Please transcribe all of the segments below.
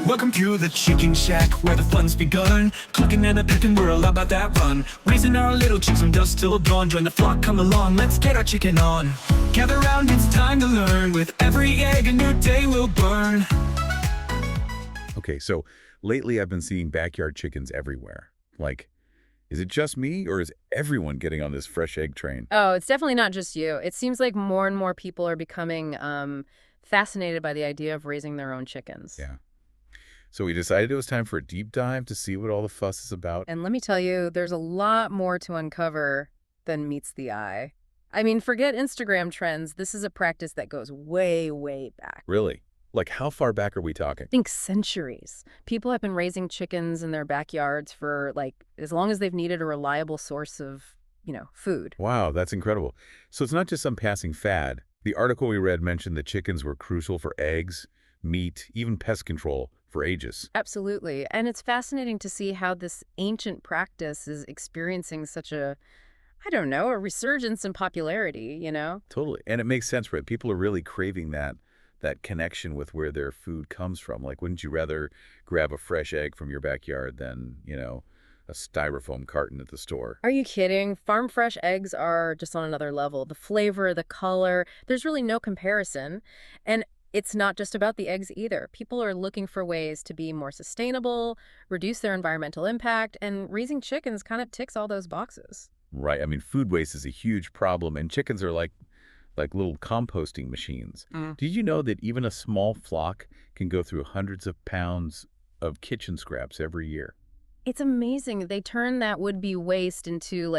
Welcome to the chicken shack where the fun's begun. Clucking and a pecking, we're all about that run. Raising our little chicks from dusk till dawn. Join the flock, come along, let's get our chicken on. Gather round, it's time to learn. With every egg, a new day will burn. Okay, so lately I've been seeing backyard chickens everywhere. Like, is it just me, or is everyone getting on this fresh egg train? Oh, it's definitely not just you. It seems like more and more people are becoming fascinated by the idea of raising their own chickens. Yeah. So we decided it was time for a deep dive to see what all the fuss is about. And let me tell you, there's a lot more to uncover than meets the eye. I mean, forget Instagram trends. This is a practice that goes way, way back. Really? Like, how far back are we talking? Think centuries. People have been raising chickens in their backyards for, like, as long as they've needed a reliable source of, food. Wow, that's incredible. So it's not just some passing fad. The article we read mentioned that chickens were crucial for eggs, meat, even pest control for ages. Absolutely. And it's fascinating to see how this ancient practice is experiencing such a resurgence in popularity. Totally. And it makes sense, right? People are really craving that connection with where their food comes from. Like, wouldn't you rather grab a fresh egg from your backyard than, a styrofoam carton at the store? Are you kidding? Farm fresh eggs are just on another level. The flavor, the color, there's really no comparison. And it's not just about the eggs either. People are looking for ways to be more sustainable, reduce their environmental impact, and raising chickens kind of ticks all those boxes. Right. I mean, food waste is a huge problem, and chickens are like little composting machines. Did you know that even a small flock can go through hundreds of pounds of kitchen scraps every year? It's amazing. They turn that would-be waste into,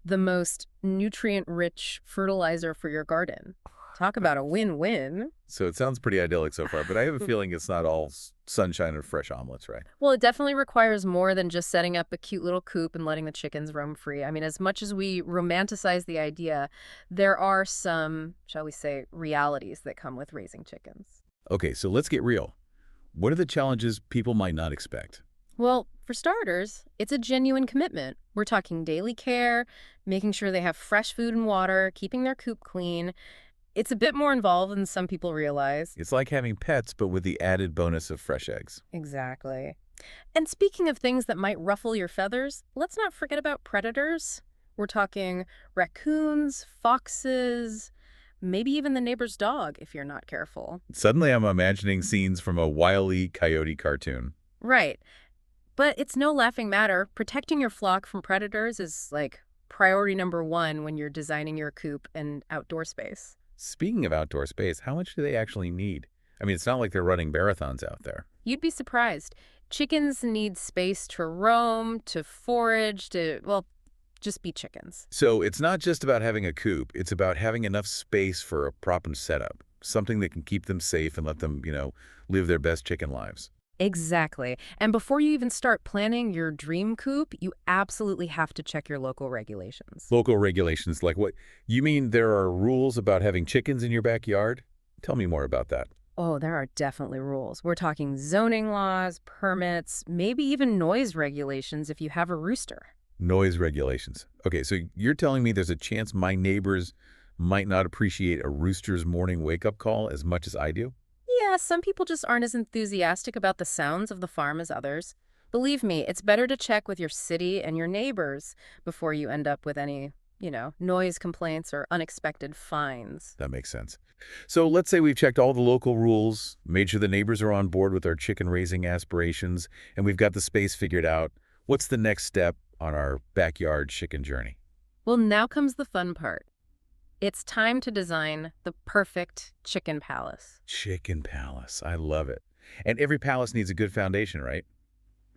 the most nutrient-rich fertilizer for your garden. Talk about a win-win. So it sounds pretty idyllic so far, but I have a feeling it's not all sunshine and fresh omelets, right? Well, it definitely requires more than just setting up a cute little coop and letting the chickens roam free. I mean, as much as we romanticize the idea, there are some, shall we say, realities that come with raising chickens. Okay, so let's get real. What are the challenges people might not expect? Well, for starters, it's a genuine commitment. We're talking daily care, making sure they have fresh food and water, keeping their coop clean. It's a bit more involved than some people realize. It's like having pets, but with the added bonus of fresh eggs. Exactly. And speaking of things that might ruffle your feathers, let's not forget about predators. We're talking raccoons, foxes, maybe even the neighbor's dog if you're not careful. Suddenly I'm imagining scenes from a Wile E. Coyote cartoon. Right. But it's no laughing matter. Protecting your flock from predators is, priority number one when you're designing your coop and outdoor space. Speaking of outdoor space, how much do they actually need? I mean, it's not like they're running marathons out there. You'd be surprised. Chickens need space to roam, to forage, just be chickens. So it's not just about having a coop. It's about having enough space for a proper setup, something that can keep them safe and let them, live their best chicken lives. Exactly. And before you even start planning your dream coop, you absolutely have to check your local regulations. Local regulations, like what? You mean there are rules about having chickens in your backyard? Tell me more about that. Oh, there are definitely rules. We're talking zoning laws, permits, maybe even noise regulations if you have a rooster. Noise regulations. Okay, so you're telling me there's a chance my neighbors might not appreciate a rooster's morning wake-up call as much as I do? Yeah, some people just aren't as enthusiastic about the sounds of the farm as others. Believe me, it's better to check with your city and your neighbors before you end up with any, noise complaints or unexpected fines. That makes sense. So let's say we've checked all the local rules, made sure the neighbors are on board with our chicken raising aspirations, and we've got the space figured out. What's the next step on our backyard chicken journey? Well, now comes the fun part. It's time to design the perfect chicken palace. Chicken palace. I love it. And every palace needs a good foundation, right?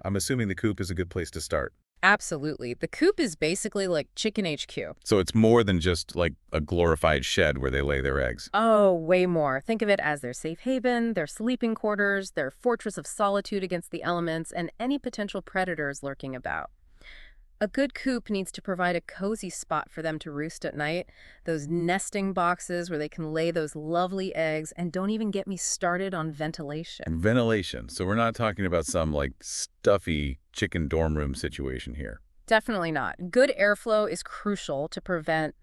I'm assuming the coop is a good place to start. Absolutely. The coop is basically like Chicken HQ. So it's more than just like a glorified shed where they lay their eggs. Oh, way more. Think of it as their safe haven, their sleeping quarters, their fortress of solitude against the elements, and any potential predators lurking about. A good coop needs to provide a cozy spot for them to roost at night, those nesting boxes where they can lay those lovely eggs, and don't even get me started on ventilation. Ventilation. So we're not talking about some stuffy chicken dorm room situation here. Definitely not. Good airflow is crucial to prevent,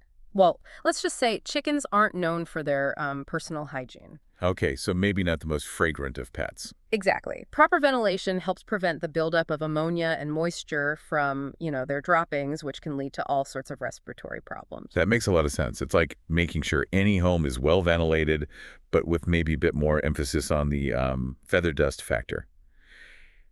let's just say chickens aren't known for their personal hygiene. Okay, so maybe not the most fragrant of pets. Exactly. Proper ventilation helps prevent the buildup of ammonia and moisture from, their droppings, which can lead to all sorts of respiratory problems. That makes a lot of sense. It's like making sure any home is well ventilated, but with maybe a bit more emphasis on the feather dust factor.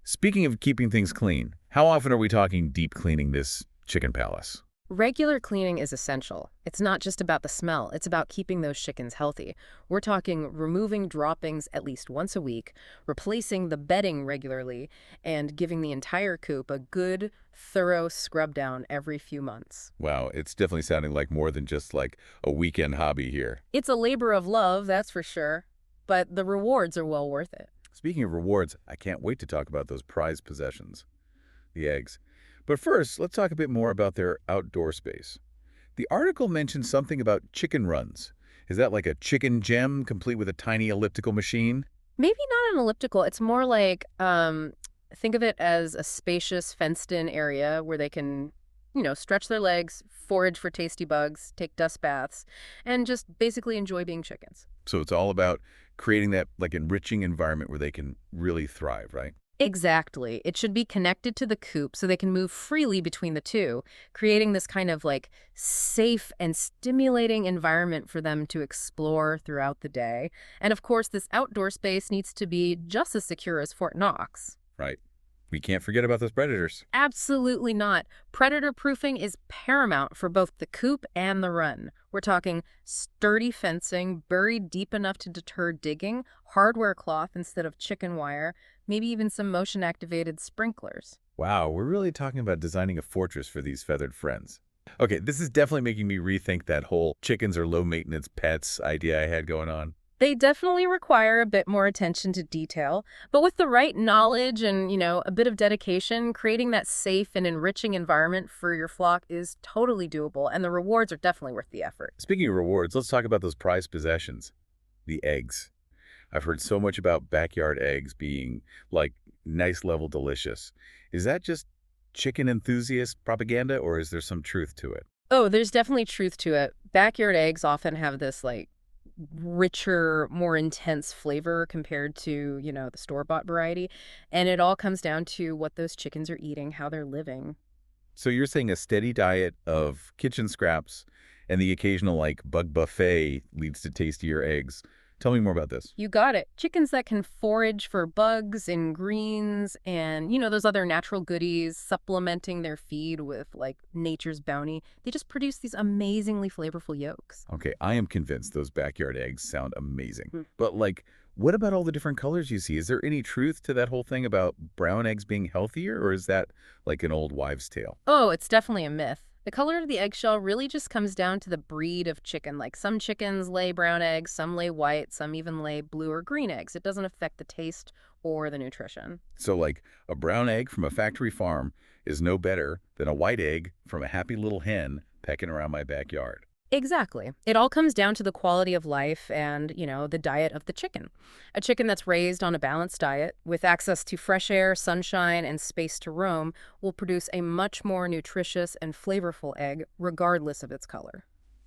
Speaking of keeping things clean, how often are we talking deep cleaning this chicken palace? Regular cleaning is essential. It's not just about the smell, it's about keeping those chickens healthy. We're talking removing droppings at least once a week, replacing the bedding regularly, and giving the entire coop a good, thorough scrub down every few months. Wow, it's definitely sounding like more than just like a weekend hobby here. It's a labor of love, that's for sure, but the rewards are well worth it. Speaking of rewards, I can't wait to talk about those prized possessions, the eggs. But first, let's talk a bit more about their outdoor space. The article mentioned something about chicken runs. Is that like a chicken gem complete with a tiny elliptical machine? Maybe not an elliptical. It's more like, think of it as a spacious, fenced-in area where they can, stretch their legs, forage for tasty bugs, take dust baths, and just basically enjoy being chickens. So it's all about creating that like enriching environment where they can really thrive, right? Exactly. It should be connected to the coop so they can move freely between the two, creating this kind of like safe and stimulating environment for them to explore throughout the day. And of course, this outdoor space needs to be just as secure as Fort Knox. Right. We can't forget about those predators. Absolutely not. Predator proofing is paramount for both the coop and the run. We're talking sturdy fencing, buried deep enough to deter digging, hardware cloth instead of chicken wire, maybe even some motion-activated sprinklers. Wow, we're really talking about designing a fortress for these feathered friends. Okay, this is definitely making me rethink that whole chickens are low-maintenance pets idea I had going on. They definitely require a bit more attention to detail, but with the right knowledge and, a bit of dedication, creating that safe and enriching environment for your flock is totally doable, and the rewards are definitely worth the effort. Speaking of rewards, let's talk about those prized possessions, the eggs. I've heard so much about backyard eggs being, like, nice level delicious. Is that just chicken enthusiast propaganda, or is there some truth to it? Oh, there's definitely truth to it. Backyard eggs often have this, richer, more intense flavor compared to, the store-bought variety. And it all comes down to what those chickens are eating, how they're living. So you're saying a steady diet of kitchen scraps and the occasional, like, bug buffet leads to tastier eggs. Tell me more about this. You got it. Chickens that can forage for bugs and greens and, those other natural goodies, supplementing their feed with, nature's bounty. They just produce these amazingly flavorful yolks. Okay, I am convinced those backyard eggs sound amazing. Mm. But, like, what about all the different colors you see? Is there any truth to that whole thing about brown eggs being healthier, or is that like an old wives' tale? Oh, it's definitely a myth. The color of the eggshell really just comes down to the breed of chicken. Like some chickens lay brown eggs, some lay white, some even lay blue or green eggs. It doesn't affect the taste or the nutrition. So, like, a brown egg from a factory farm is no better than a white egg from a happy little hen pecking around my backyard. Exactly. It all comes down to the quality of life and, the diet of the chicken. A chicken that's raised on a balanced diet with access to fresh air, sunshine, and space to roam will produce a much more nutritious and flavorful egg regardless of its color.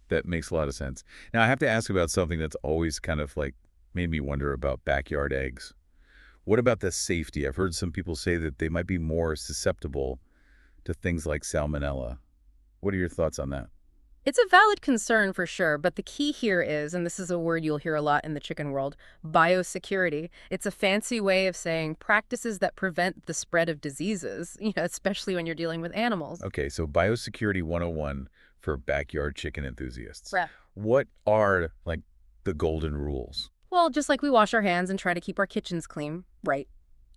That makes a lot of sense. Now, I have to ask about something that's always kind of like made me wonder about backyard eggs. What about the safety? I've heard some people say that they might be more susceptible to things like salmonella. What are your thoughts on that? It's a valid concern for sure, but the key here is, and this is a word you'll hear a lot in the chicken world, biosecurity. It's a fancy way of saying practices that prevent the spread of diseases, especially when you're dealing with animals. Okay, so Biosecurity 101 for backyard chicken enthusiasts. Right. What are, like, the golden rules? Well, just like we wash our hands and try to keep our kitchens clean, right?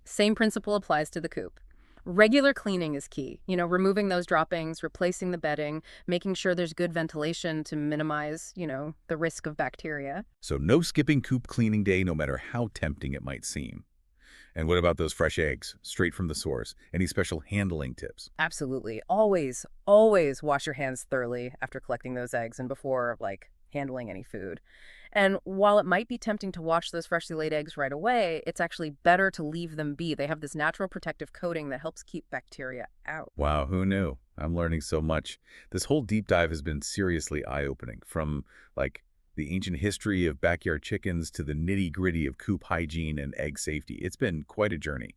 Same principle applies to the coop. Regular cleaning is key. Removing those droppings, replacing the bedding, making sure there's good ventilation to minimize, the risk of bacteria. So no skipping coop cleaning day, no matter how tempting it might seem. And what about those fresh eggs, straight from the source? Any special handling tips? Absolutely. Always, always wash your hands thoroughly after collecting those eggs and before, handling any food. And while it might be tempting to wash those freshly laid eggs right away, it's actually better to leave them be. They have this natural protective coating that helps keep bacteria out. Wow, who knew? I'm learning so much. This whole deep dive has been seriously eye-opening, from, like, The ancient history of backyard chickens to the nitty-gritty of coop hygiene and egg safety. It's been quite a journey.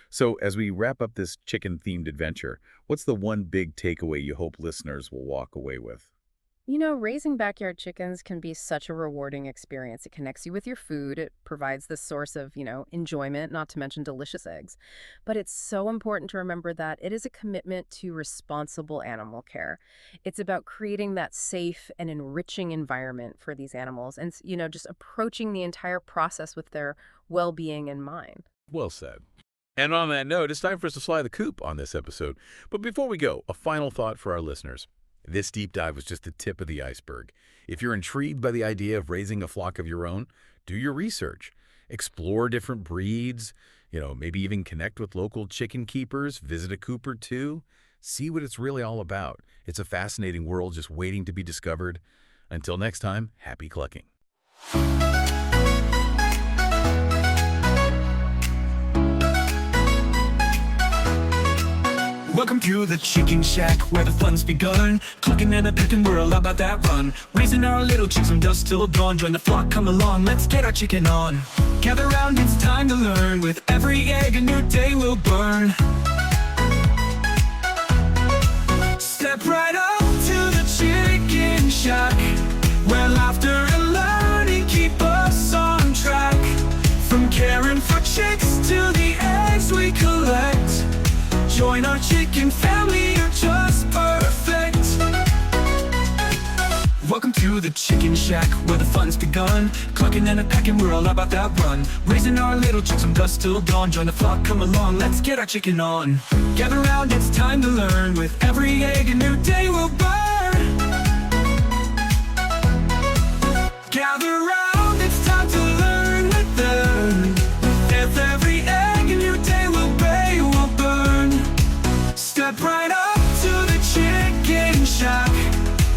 So as we wrap up this chicken-themed adventure, what's the one big takeaway you hope listeners will walk away with? You know, raising backyard chickens can be such a rewarding experience. It connects you with your food. It provides this source of, enjoyment, not to mention delicious eggs. But it's so important to remember that it is a commitment to responsible animal care. It's about creating that safe and enriching environment for these animals and, just approaching the entire process with their well-being in mind. Well said. And on that note, it's time for us to fly the coop on this episode. But before we go, a final thought for our listeners. This deep dive was just the tip of the iceberg. If you're intrigued by the idea of raising a flock of your own, do your research. Explore different breeds, maybe even connect with local chicken keepers, visit a coop or two, see what it's really all about. It's a fascinating world just waiting to be discovered. Until next time, happy clucking. Welcome to the chicken shack where the fun's begun. Clucking and a pecking, we're all about that run. Raising our little chicks from dusk till dawn. Join the flock, come along, let's get our chicken on. Gather round, it's time to learn. With every egg a new day will burn. Step right up to the chicken shack, where laughter and learning keep us on track. From caring for chicks to the eggs we collect, join our chicken family, you're just perfect. Welcome to the chicken shack where the fun's begun. Clucking and a pecking, we're all about that run. Raising our little chicks from dusk till dawn. Join the flock, come along, let's get our chicken on. Gather round, it's time to learn. With every egg a new day will burn. Gather round, it's time to learn with them. With every egg a new day will burn. Step right up to the chicken shack,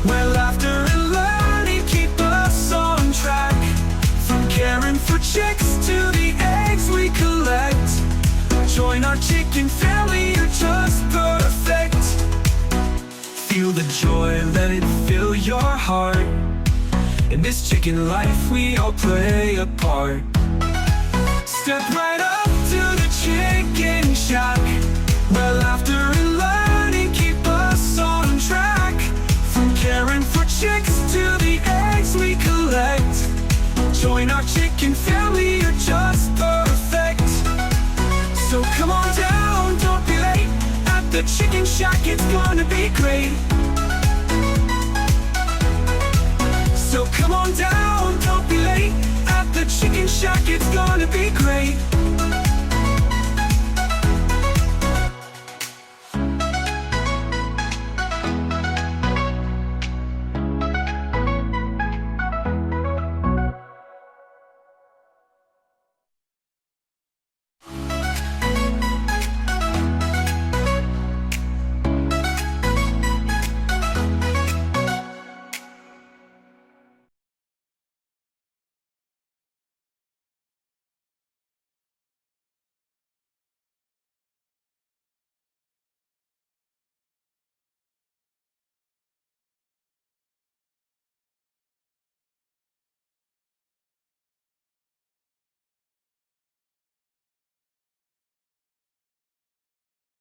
where laughter and learning keep us on track. From caring for chicks to the eggs we collect, join our chicken family, you're just perfect. Feel the joy, let it fill your heart. In this chicken life we all play a part. Step right up to the chicken shack, where laughter and learning keep us on track. From caring for chicks to the eggs we collect, join our chicken family, you're just perfect. So come on down, don't be late. At the chicken shack it's gonna be great. So come on down, don't be late. At the chicken shack it's gonna be great.